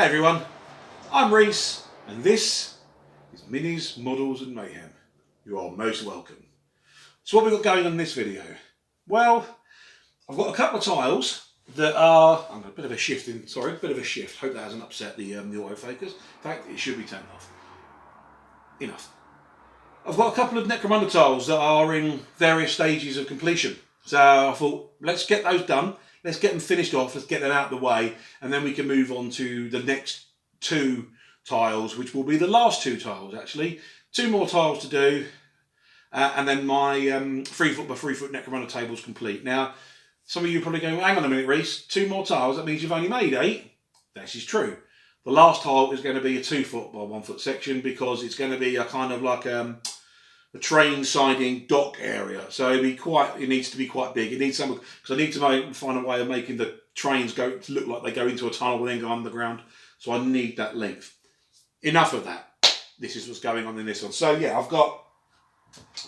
Hey everyone, I'm Reese and this is Minis, Models and Mayhem. You are most welcome. So what have we got going on in this video? Well, I've got a couple of tiles that are, I'm a bit of a shift, hope that hasn't upset the autofocus. In fact, it should be turned off. Enough. I've got a couple of Necromunda tiles that are in various stages of completion. So I thought, let's get those done. Let's get them finished off, let's get them out of the way, and then we can move on to the next two tiles, which will be the last two tiles actually. Two more tiles to do, and then my 3 foot by 3 foot Necromunda table is complete. Now, some of you are probably going, hang on a minute Reese, 2 more tiles, that means you've only made 8? This is true. The last tile is going to be a 2 foot by 1 foot section because it's going to be a kind of like a train siding dock area, so it needs to be quite big. It needs some, because I need to find a way of making the trains go to look like they go into a tunnel and then go underground. So I need that length. Enough of that. This is what's going on in this one. So yeah, I've got.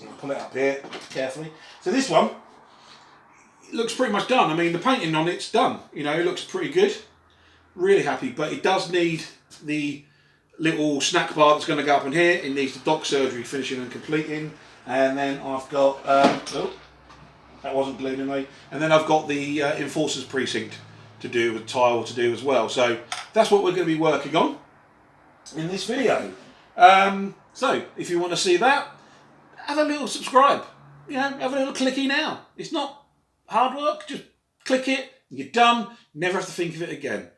I'll pull it up here carefully. So this one, it looks pretty much done. I mean, the painting on it's done. You know, it looks pretty good. Really happy, but it does need the little snack bar that's going to go up in here. It needs the dock surgery finishing and completing, and then I've got oh, that wasn't glued in me. And then I've got the enforcers precinct to do with tile to do as well. So that's what we're going to be working on in this video. So if you want to see that, have a little subscribe. You know, have a little clicky now. It's not hard work. Just click it. You're done. Never have to think of it again.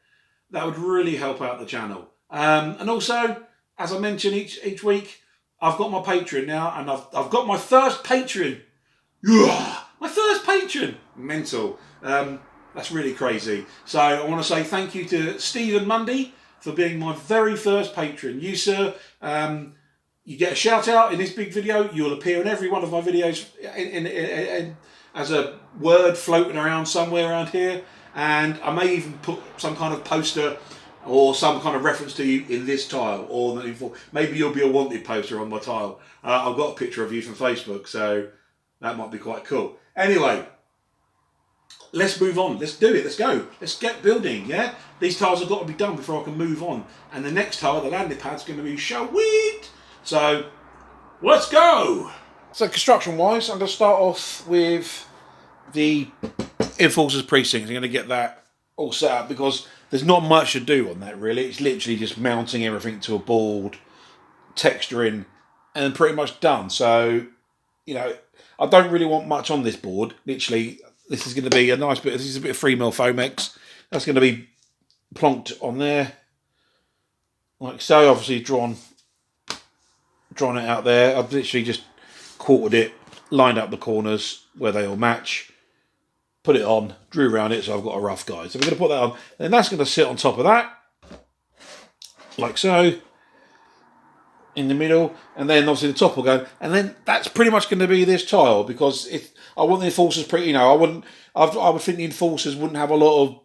That would really help out the channel. And also, as I mention each week, I've got my Patreon now, and I've got my first Patreon. Yeah, my first Patreon. Mental. That's really crazy. So I want to say thank you to Stephen Mundy for being my very first patron. You, sir, you get a shout out in this big video. You'll appear in every one of my videos as a word floating around somewhere around here, and I may even put some kind of poster or some kind of reference to you in this tile, or maybe you'll be a wanted poster on my tile. I've got a picture of you from Facebook, so that might be quite cool. Anyway, let's move on. Let's do it. Let's go. Let's get building, yeah? These tiles have got to be done before I can move on. And the next tile, the landing pad's going to be sweet. So, let's go. So, construction-wise, I'm going to start off with the Enforcers Precinct. I'm going to get that all set up because there's not much to do on that, really. It's literally just mounting everything to a board, texturing, and pretty much done. So, you know, I don't really want much on this board. Literally, this is going to be a nice bit. This is a bit of 3mm Foamex. That's going to be plonked on there, like so. Obviously, drawn it out there. I've literally just quartered it, lined up the corners where they all match, put it on, drew around it, so I've got a rough guide. So we're going to put that on, and that's going to sit on top of that, like so, in the middle, and then obviously the top will go, and then that's pretty much going to be this tile, because I want the enforcers pretty, you know, I would think the enforcers wouldn't have a lot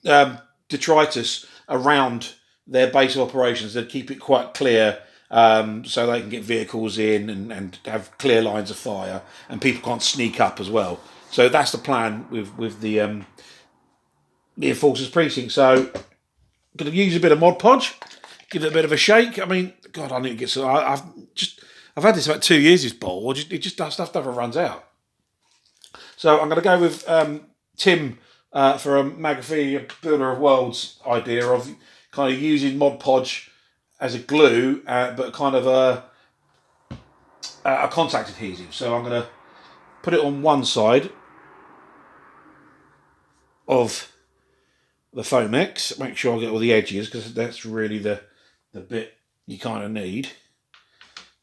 of detritus around their base of operations. They'd keep it quite clear, so they can get vehicles in and have clear lines of fire, and people can't sneak up as well. So that's the plan with the Enforcers Precinct. So I'm going to use a bit of Mod Podge, give it a bit of a shake. I mean, God, I need to get some. I've had this about 2 years. This bowl, stuff never runs out. So I'm going to go with Tim for a McAfee Builder of Worlds idea of kind of using Mod Podge as a glue, but kind of a contact adhesive. So I'm going to put it on one side of the Foamex, make sure I get all the edges, because that's really the bit you kind of need.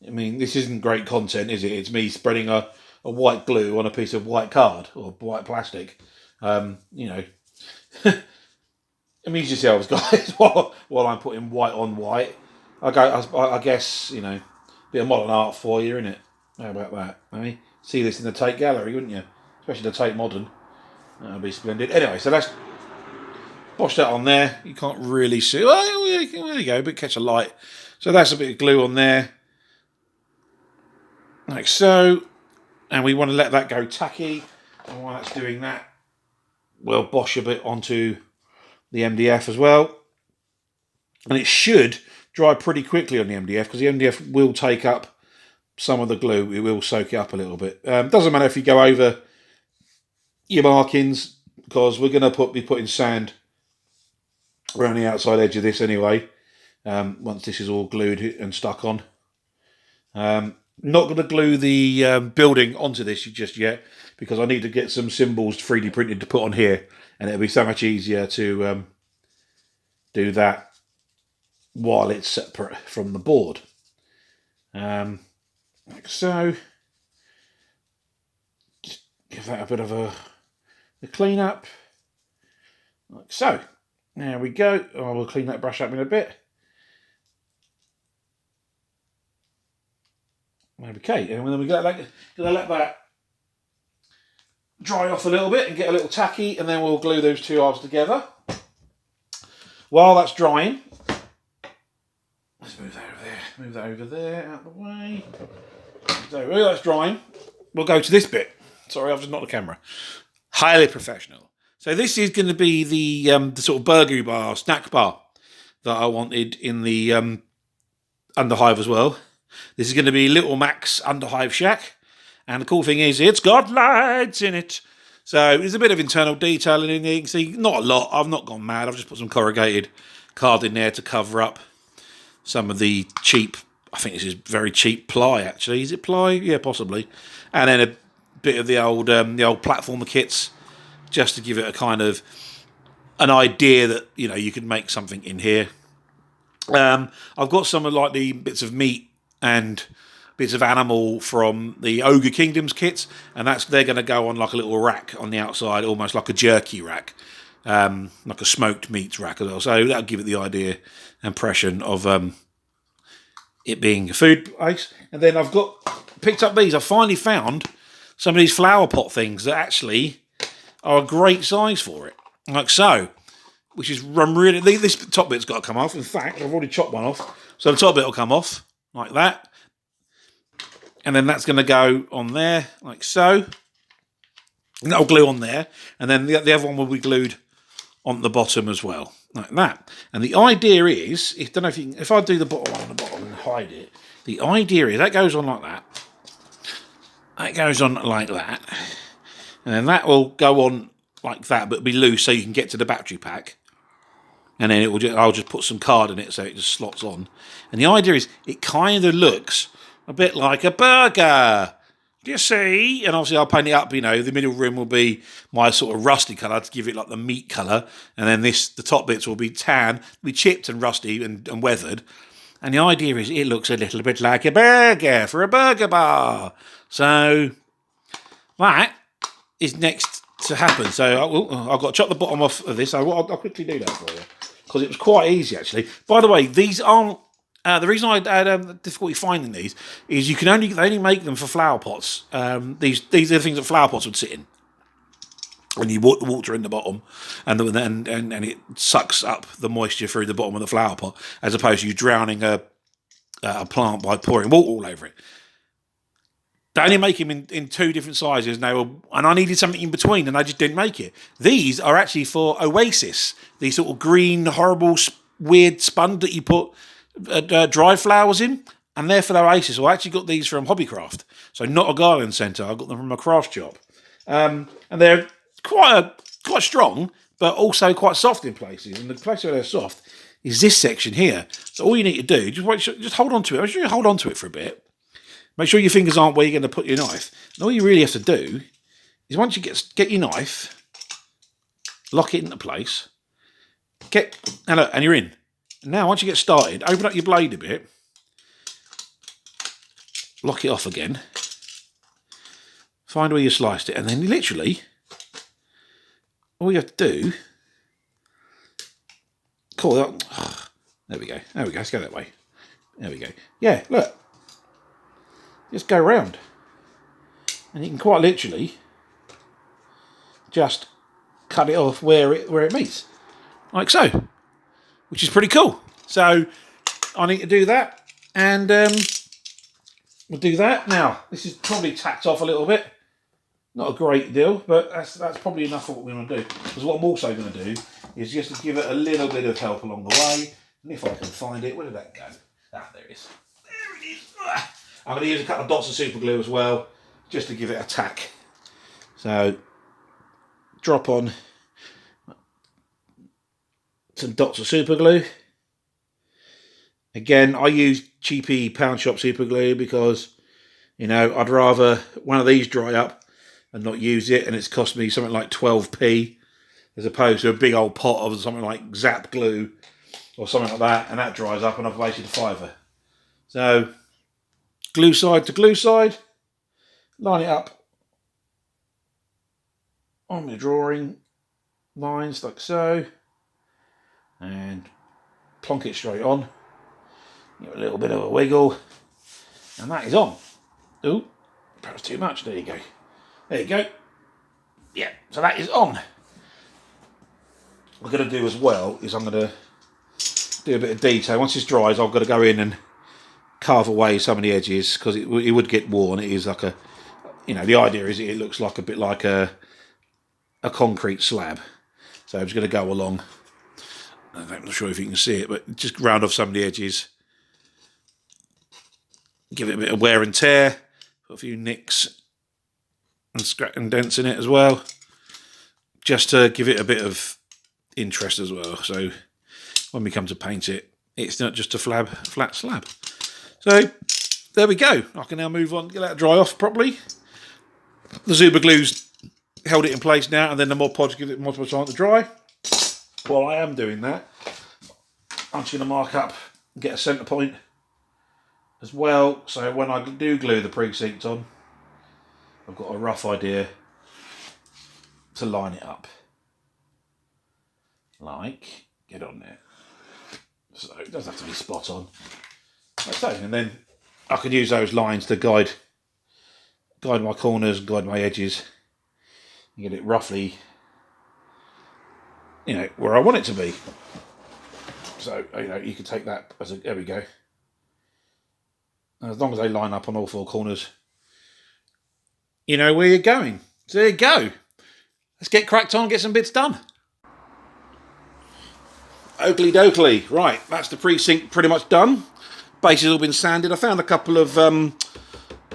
I mean, this isn't great content, is it? It's me spreading a white glue on a piece of white card or white plastic. You know, amuse yourselves, guys, while I'm putting white on white. I guess, you know, bit of modern art for you, innit? How about that? I mean, see this in the Tate Gallery, wouldn't you? Especially the Tate Modern. That'll be splendid. Anyway, so let's wash that on there. You can't really see. Oh, there you go, but catch a light. So that's a bit of glue on there, like so. And we want to let that go tacky. And while that's doing that, we'll bosh a bit onto the MDF as well. And it should dry pretty quickly on the MDF, because the MDF will take up some of the glue. It will soak it up a little bit. Doesn't matter if you go over your markings, because we're going to be putting sand around the outside edge of this anyway, once this is all glued and stuck on. Not going to glue the building onto this just yet, because I need to get some symbols 3D printed to put on here, and it'll be so much easier to do that while it's separate from the board. Like so. Just give that a bit of a clean up. Like so. There we go. Oh, we'll clean that brush up in a bit. Okay, and then we're gonna let that dry off a little bit and get a little tacky, and then we'll glue those two halves together. While that's drying, let's move that over there. Move that over there, out of the way. So while that's drying, we'll go to this bit. Sorry, I've just knocked the camera. Highly professional. So this is going to be the sort of burger bar, snack bar that I wanted in the Underhive as well. This is going to be Little Mac's Underhive Shack. And the cool thing is, it's got lights in it. So there's a bit of internal detailing in there. You can see, not a lot. I've not gone mad. I've just put some corrugated card in there to cover up some of the cheap, I think this is very cheap ply, actually. Is it ply? Yeah, possibly. And then a bit of the old platformer kits, just to give it a kind of an idea that, you know, you could make something in here. I've got some of like the bits of meat and bits of animal from the Ogre Kingdoms kits, and they're going to go on like a little rack on the outside, almost like a jerky rack, like a smoked meats rack as well. So that'll give it the idea, impression of it being a food place. And then I've picked up these. I finally found some of these flower pot things that actually are a great size for it, like so. Which is really, this top bit's got to come off. In fact, I've already chopped one off, so the top bit will come off like that. And then that's going to go on there, like so. And that'll glue on there. And then the other one will be glued on the bottom as well, like that. And the idea is, if I do the bottom on the bottom and hide it, the idea is that goes on like that. That goes on like that. And then that will go on like that, but be loose so you can get to the battery pack. And then I'll just put some card in it so it just slots on. And the idea is, it kind of looks a bit like a burger. Do you see? And obviously I'll paint it up, you know, the middle rim will be my sort of rusty colour to give it like the meat colour. And then the top bits will be tan, be chipped and rusty and weathered. And the idea is it looks a little bit like a burger for a burger bar. So that is next to happen. So I've got to chop the bottom off of this. I'll quickly do that for you, because it was quite easy actually. By the way, these aren't the reason I had difficulty finding these is they only make them for flower pots. These are the things that flower pots would sit in when you put the water in the bottom, and it sucks up the moisture through the bottom of the flower pot, as opposed to you drowning a plant by pouring water all over it. They only make them in two different sizes, and I needed something in between, and I just didn't make it. These are actually for Oasis, these sort of green, horrible, weird spun that you put dried flowers in, and they're for Oasis. So I actually got these from Hobbycraft, so not a garden centre. I got them from a craft shop, and they're quite strong, but also quite soft in places. And the place where they're soft is this section here. So all you need to do, just hold on to it. Make sure you hold on to it for a bit. Make sure your fingers aren't where you're going to put your knife. And all you really have to do is, once you get your knife, lock it into place, and you're in. And now, once you get started, open up your blade a bit, lock it off again, find where you sliced it, and then literally, all you have to do, call it. Oh, there we go. Let's go that way. There we go. Yeah, look. Just go round, and you can quite literally just cut it off where it meets, like so, which is pretty cool. So I need to do that, and we'll do that now. This is probably tacked off a little bit, not a great deal, but that's probably enough for what we're going to do. Because what I'm also going to do is just to give it a little bit of help along the way. And if I can find it, where did that go? Ah, there it is. There it is. I'm going to use a couple of dots of super glue as well, just to give it a tack. So, drop on some dots of super glue. Again, I use cheapy pound shop super glue because, you know, I'd rather one of these dry up and not use it, and it's cost me something like 12p as opposed to a big old pot of something like Zap glue or something like that, and that dries up and I've wasted a fiver. So, glue side to glue side, line it up on my drawing lines like so, and plonk it straight on. Give it a little bit of a wiggle, and that is on. Ooh, perhaps too much. There you go. There you go. Yeah, so that is on. What I'm going to do as well is I'm going to do a bit of detail. Once this dries, I've got to go in and carve away some of the edges because it would get worn. It is like a, you know, the idea is it looks like a bit like a concrete slab. So I'm just going to go along. I'm not sure if you can see it, but just round off some of the edges. Give it a bit of wear and tear. Put a few nicks and scratch and dents in it as well, just to give it a bit of interest as well. So when we come to paint it, it's not just a flat slab. So there we go. I can now move on, get that dry off properly. The super glue's held it in place now, and then the Mod Podge give it multiple time to dry. While I am doing that, I'm just going to mark up and get a centre point as well, so when I do glue the precinct on, I've got a rough idea to line it up. Like, get on there. So it doesn't have to be spot on. Like so, and then I can use those lines to guide my corners, guide my edges, and get it roughly, you know, where I want it to be. So, you know, you can take that as a, there we go. And as long as they line up on all four corners, you know where you're going. So there you go. Let's get cracked on and get some bits done. Oakley dokley. Right, that's the precinct pretty much done. Base has all been sanded. I found a couple of my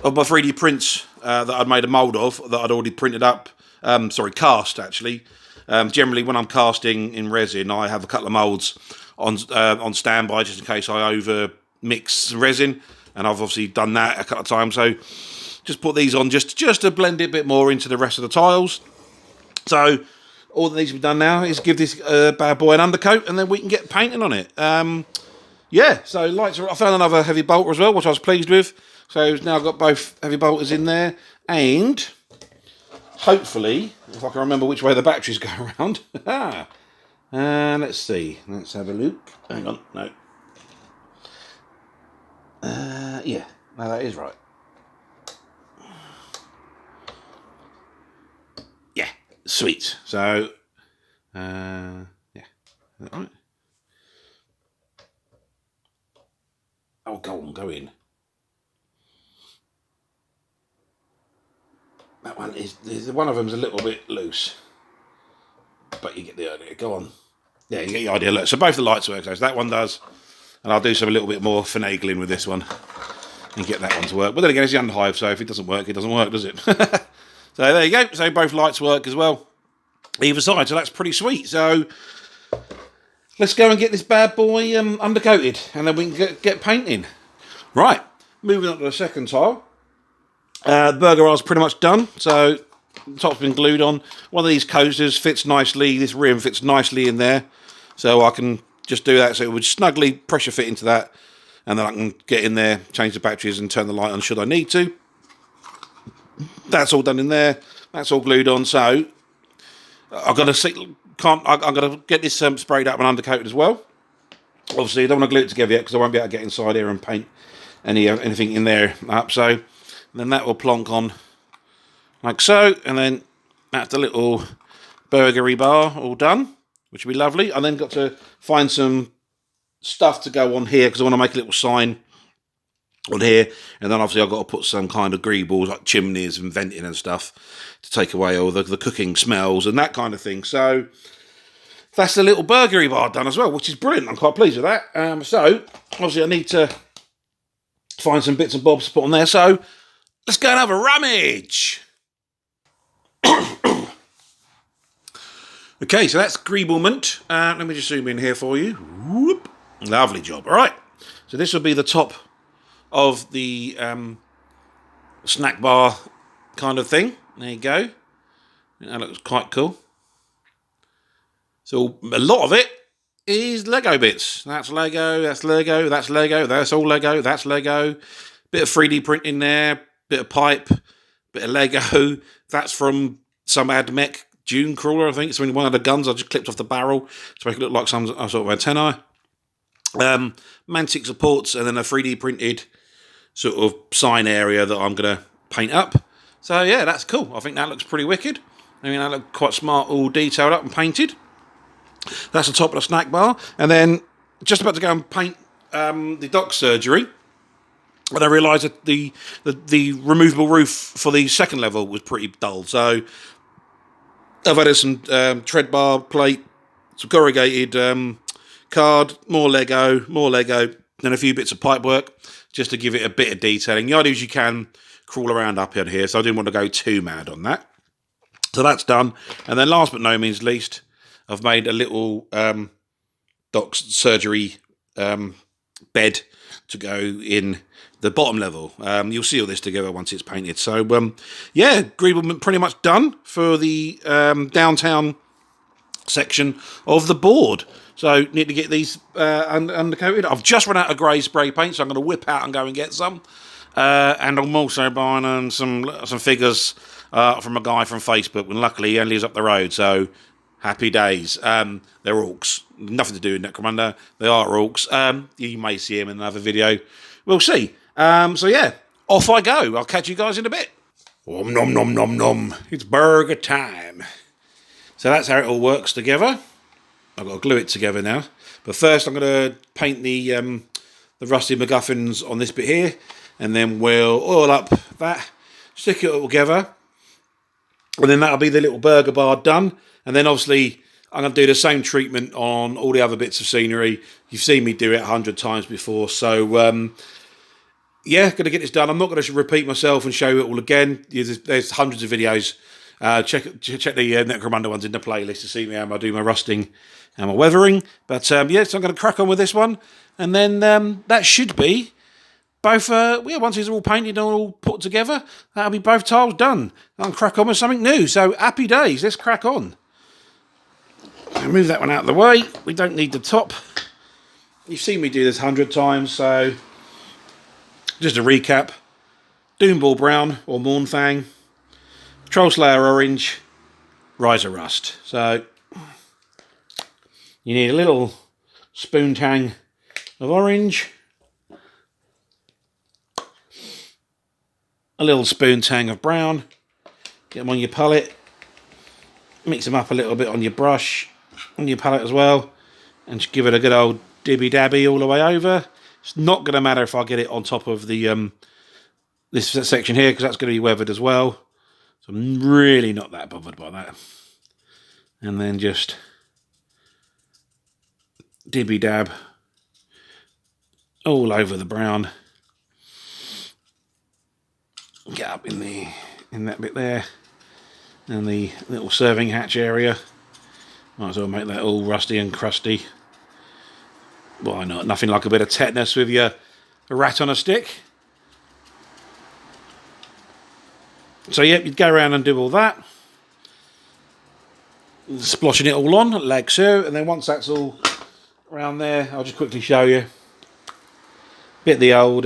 3D prints that I'd made a mould of that I'd already printed up. Cast actually. Generally, when I'm casting in resin, I have a couple of moulds on standby just in case I over mix resin. And I've obviously done that a couple of times, so just put these on just to blend it a bit more into the rest of the tiles. So all that needs to be done now is give this bad boy an undercoat, and then we can get painting on it. Yeah, so lights are. I found another heavy bolter as well, which I was pleased with. So now I've got both heavy bolters in there, and hopefully, if I can remember which way the batteries go around. Let's see. Let's have a look. Hang on, no. Yeah, no, that is right. Yeah, sweet. So, yeah, is that right? Oh, go in. That one is, one of them's a little bit loose, but you get the idea. Go on. Yeah, you get the idea. Look, so both the lights work. So that one does. And I'll do some a little bit more finagling with this one and get that one to work. But then again, it's the Underhive, so if it doesn't work, does it? So there you go. So both lights work as well, either side. So that's pretty sweet. So let's go and get this bad boy undercoated, and then we can get painting. Right, moving on to the second tile. The burger roll's pretty much done. So the top's been glued on. One of these coasters fits nicely. This rim fits nicely in there, so I can just do that, so it would snugly pressure fit into that, and then I can get in there, change the batteries and turn the light on should I need to. That's all done in there. That's all glued on. So I'm going to get this sprayed up and undercoated as well. Obviously, I don't want to glue it together yet because I won't be able to get inside here and paint anything in there up. So then that will plonk on like so, and then that's the little burgery bar all done, which will be lovely. I then got to find some stuff to go on here because I want to make a little sign on here, and then obviously I've got to put some kind of greebles like chimneys and venting and stuff to take away all the cooking smells and that kind of thing. So that's the little burgery bar done as well, which is brilliant. I'm quite pleased with that. So, obviously I need to find some bits and bobs to put on there. So, let's go and have a rummage. Okay, so that's Greeblement. Let me just zoom in here for you. Whoop. Lovely job. All right. So this will be the top of the snack bar kind of thing. There you go. That looks quite cool. So a lot of it is Lego bits. That's Lego, that's Lego, that's Lego, that's all Lego, that's Lego. Bit of 3D printing there, bit of pipe, bit of Lego. That's from some AdMech Dune crawler, I think. It's one of the guns I just clipped off the barrel to make it look like some sort of antennae. Mantic supports, and then a 3D printed sort of sign area that I'm going to paint up. So yeah, that's cool. I think that looks pretty wicked. I mean, that looks quite smart, all detailed up and painted. That's the top of the snack bar. And then just about to go and paint the dock surgery. And I realised that the removable roof for the second level was pretty dull. So I've added some tread bar plate, some corrugated card, more Lego, and a few bits of pipe work just to give it a bit of detailing. The idea is you can crawl around up in here, so I didn't want to go too mad on that. So that's done. And then last but no means least, I've made a little dock surgery bed to go in the bottom level. You'll see all this together once it's painted. So, yeah, Greeblement pretty much done for the downtown section of the board. So, need to get these undercoated. I've just run out of grey spray paint, so I'm going to whip out and go and get some. And I'm also buying some figures from a guy from Facebook, and luckily he only lives up the road, so happy days. They're orcs. Nothing to do with Necromunda. They are orcs. You may see him in another video. We'll see. So yeah, off I go. I'll catch you guys in a bit. Om nom nom nom nom. It's burger time. So that's how it all works together. I've got to glue it together now. But first I'm going to paint the rusty MacGuffins on this bit here. And then we'll oil up that, stick it all together. And then that'll be the little burger bar done. And then obviously I'm going to do the same treatment on all the other bits of scenery. You've seen me do it 100 times before. So, yeah, going to get this done. I'm not going to repeat myself and show it all again. There's hundreds of videos. Check the Necromunda ones in the playlist to see me how I do my rusting and my weathering. But, yeah, so I'm going to crack on with this one. And then that should be both, once these are all painted and all put together, that'll be both tiles done. I'll crack on with something new. So, happy days. Let's crack on. I'll move that one out of the way. We don't need the top. You've seen me do this 100 times, so just a recap. Doomball Brown or Mournfang, Troll Slayer Orange, Riser Rust. So you need a little spoon tang of orange, a little spoon tang of brown, get them on your palette, mix them up a little bit on your brush, on your palette as well, and just give it a good old dibby dabby all the way over. It's not going to matter if I get it on top of the this section here, because that's going to be weathered as well. So I'm really not that bothered by that. And then just dibby dab all over the brown. Get up in that bit there, and the little serving hatch area. Might as well make that all rusty and crusty. Why not? Nothing like a bit of tetanus with a rat on a stick. So yeah, you'd go around and do all that, splotching it all on like so, and then once that's all around there, I'll just quickly show you. Bit the old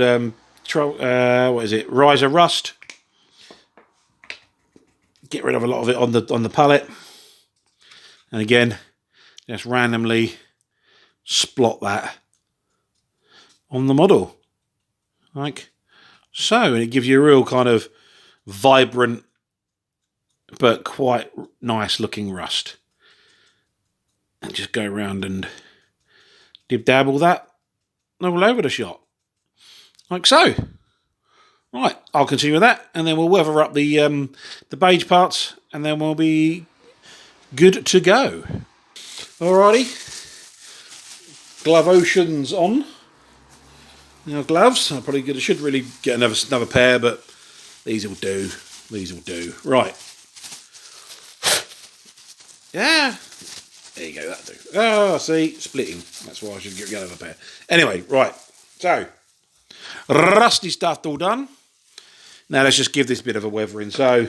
Riser Rust. Get rid of a lot of it on the palette, and again, just randomly splot that on the model, like so, and it gives you a real kind of vibrant but quite nice looking rust. And just go around and dab all that all over the shot, like so. Right, I'll continue with that, and then we'll weather up the beige parts, and then we'll be good to go. Alrighty. Glove oceans on. Now gloves. I probably should really get another pair, but these will do. These will do. Right. Yeah. There you go. That'll do. Oh, see, splitting. That's why I should get another pair. Anyway, right. So, rusty stuff all done. Now let's just give this a bit of a weathering. So,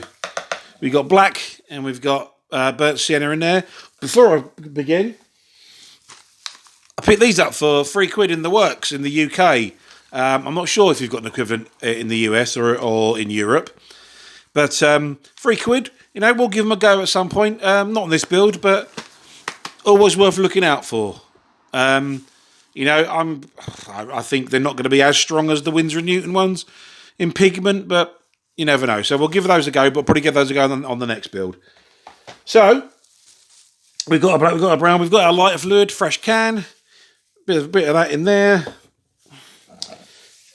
we've got black and we've got burnt sienna in there. Before I begin, I picked these up for £3 in the works in the UK. I'm not sure if you've got an equivalent in the US or in Europe. But £3, you know, we'll give them a go at some point. Not on this build, but always worth looking out for. You know, I think they're not going to be as strong as the Winsor & Newton ones in pigment, but you never know. So we'll give those a go, but probably give those a go on the next build. So we've got a black, we've got a brown, we've got our lighter fluid, fresh can, bit of that in there.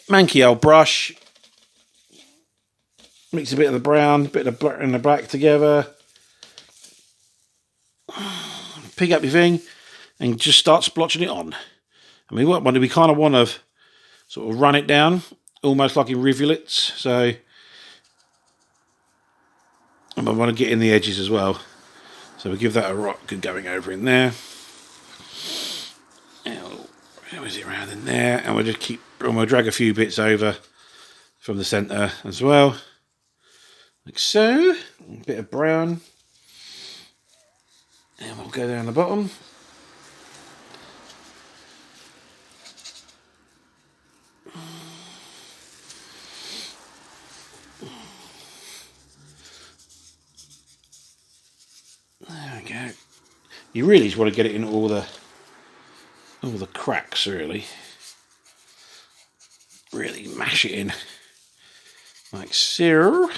Manky old brush. Mix a bit of the brown, bit of the black and the black together. Pick up your thing and just start splotching it on. I mean, we kind of want to sort of run it down, almost like in rivulets. So, and I want to get in the edges as well. So we give that a good going over in there. How is it around in there? And we'll drag a few bits over from the centre as well. Like so. A bit of brown. And we'll go down the bottom. There we go. You really just want to get it in all the cracks, really. Really mash it in. Like so.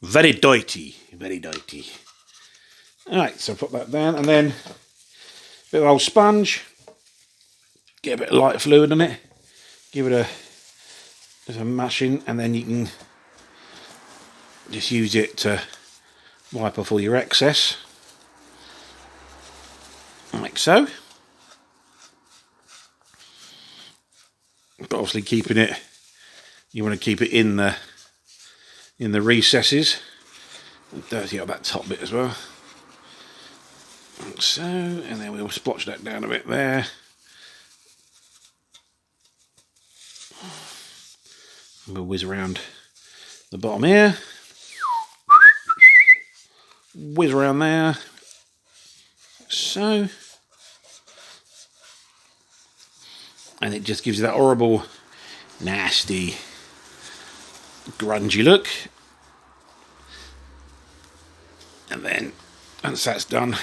Very dirty, very dirty. Alright, so put that down, and then a bit of old sponge. Get a bit of light fluid on it. Give it a mashing, and then you can just use it to wipe off all your excess. Like so. But obviously keeping it, you want to keep it in the recesses. Dirty out that top bit as well. Like so, and then we'll splotch that down a bit there. We'll whiz around the bottom here. Whiz around there. So. And it just gives you that horrible, nasty, grungy look. And then, once that's done,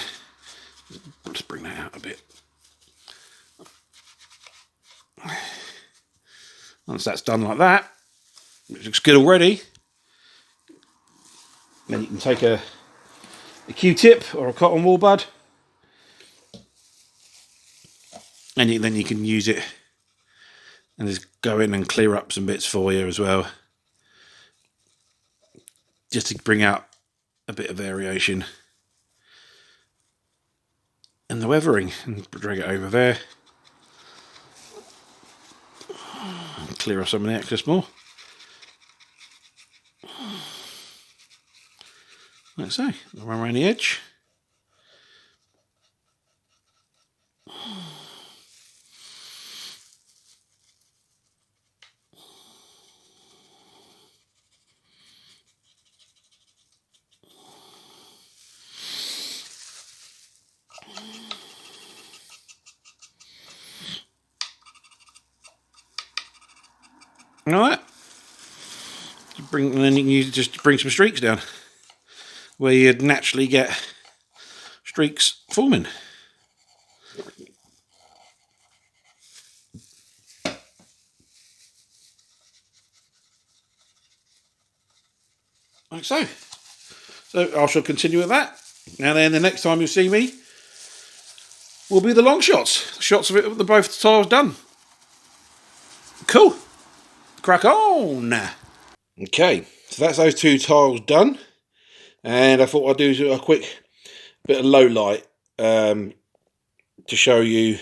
let's bring that out a bit. Once that's done like that, which looks good already, then you can take a Q-tip or a cotton wool bud, and then you can use it and just go in and clear up some bits for you as well, just to bring out a bit of variation in the weathering, and drag it over there. Clear off some of the excess more. Like so, run around the edge. Alright. And then you can use it just to bring some streaks down, where you'd naturally get streaks forming. Like so. So I shall continue with that. Now then, the next time you see me will be the long shots. Shots of it with both tiles done. Cool. crack on. Okay, so that's those 2 tiles done, and I thought I'd do a quick bit of low light to show you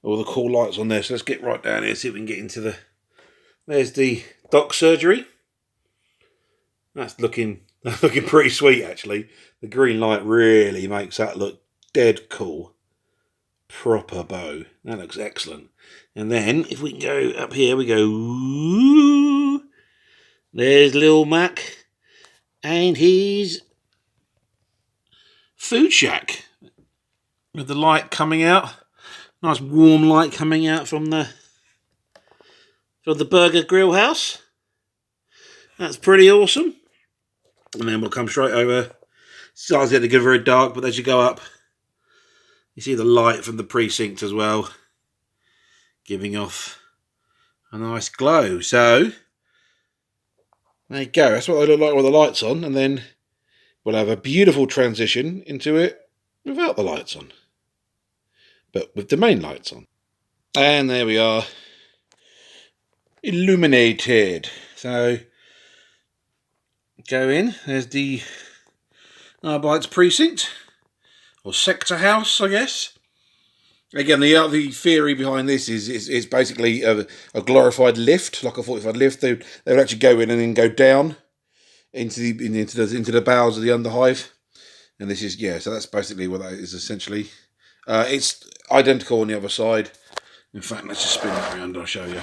all the cool lights on there. So let's get right down here, see if we can get into the... There's the dock surgery. That's looking pretty sweet, actually. The green light really makes that look dead cool. Proper bow. That looks excellent. And then, if we can go up here, we go... Ooh, there's Lil Mac and his food shack. With the light coming out. Nice warm light coming out from the burger grill house. That's pretty awesome. And then we'll come straight over. Starts getting to get very dark, but as you go up, you see the light from the precinct as well, giving off a nice glow. So there you go. That's what they look like with the lights on, and then we'll have a beautiful transition into it without the lights on, but with the main lights on. And there we are, illuminated. So go in. There's the Arbites precinct, or sector house, I guess. Again, the theory behind this is basically a glorified lift, like a fortified lift. They would actually go in and then go down into the bowels of the Underhive, and this is, yeah. So that's basically what that is essentially. It's identical on the other side. In fact, let's just spin that around. I'll show you.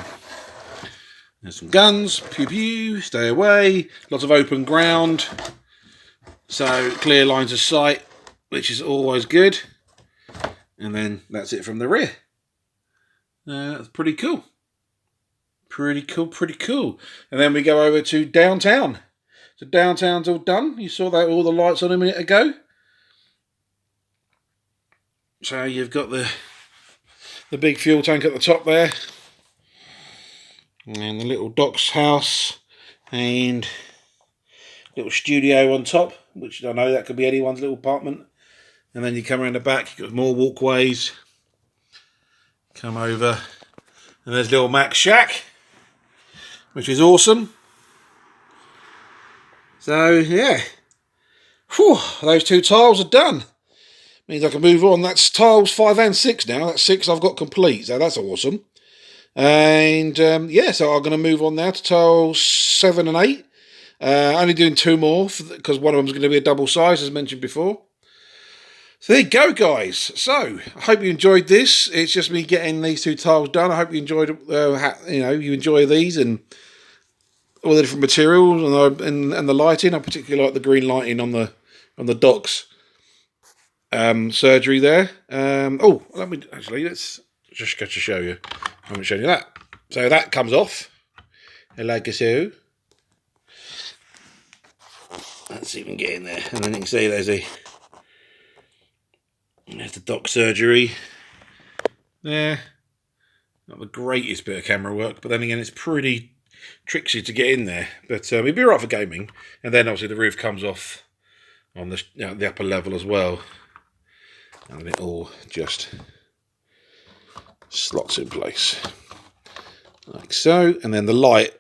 There's some guns, pew pew, stay away. Lots of open ground, so clear lines of sight, which is always good. And then that's it from the rear. That's pretty cool. Pretty cool. And then we go over to downtown. So downtown's all done. You saw that, all the lights on a minute ago. So you've got the big fuel tank at the top there. And the little docks house. And little studio on top, which I know that could be anyone's little apartment. And then you come around the back, you've got more walkways. Come over, and there's little Mac's shack, which is awesome. So, yeah. Whew, those 2 tiles are done. Means I can move on. That's tiles 5 and 6 now. That's 6 I've got complete, so that's awesome. And, yeah, so I'm going to move on now to tiles 7 and 8. Only doing 2 more, because one of them is going to be a double size, as mentioned before. So there you go, guys. So I hope you enjoyed this. It's just me getting these 2 tiles done. I hope you enjoyed. You enjoy these and all the different materials and the lighting. I particularly like the green lighting on the docks surgery there. Let's just go to show you. I haven't shown you that. So that comes off like so. Let's see if we can get in there, and then you can see there's the dock surgery there. Not the greatest bit of camera work, but then again, it's pretty tricksy to get in there. But it'd be right for gaming. And then obviously the roof comes off on the upper level as well, and it all just slots in place like so. And then the light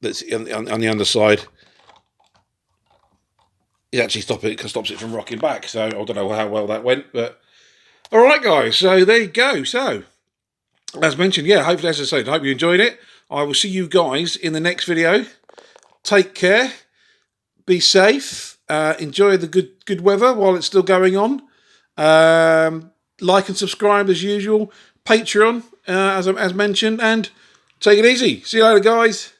that's on the underside, it actually stops it from rocking back. So I don't know how well that went, but all right, guys. So there you go. So as mentioned, yeah, hopefully, as I said, I hope you enjoyed it. I will see you guys in the next video. Take care. Be safe. Enjoy the good weather while it's still going on. Like and subscribe as usual. Patreon, as mentioned, and take it easy. See you later, guys.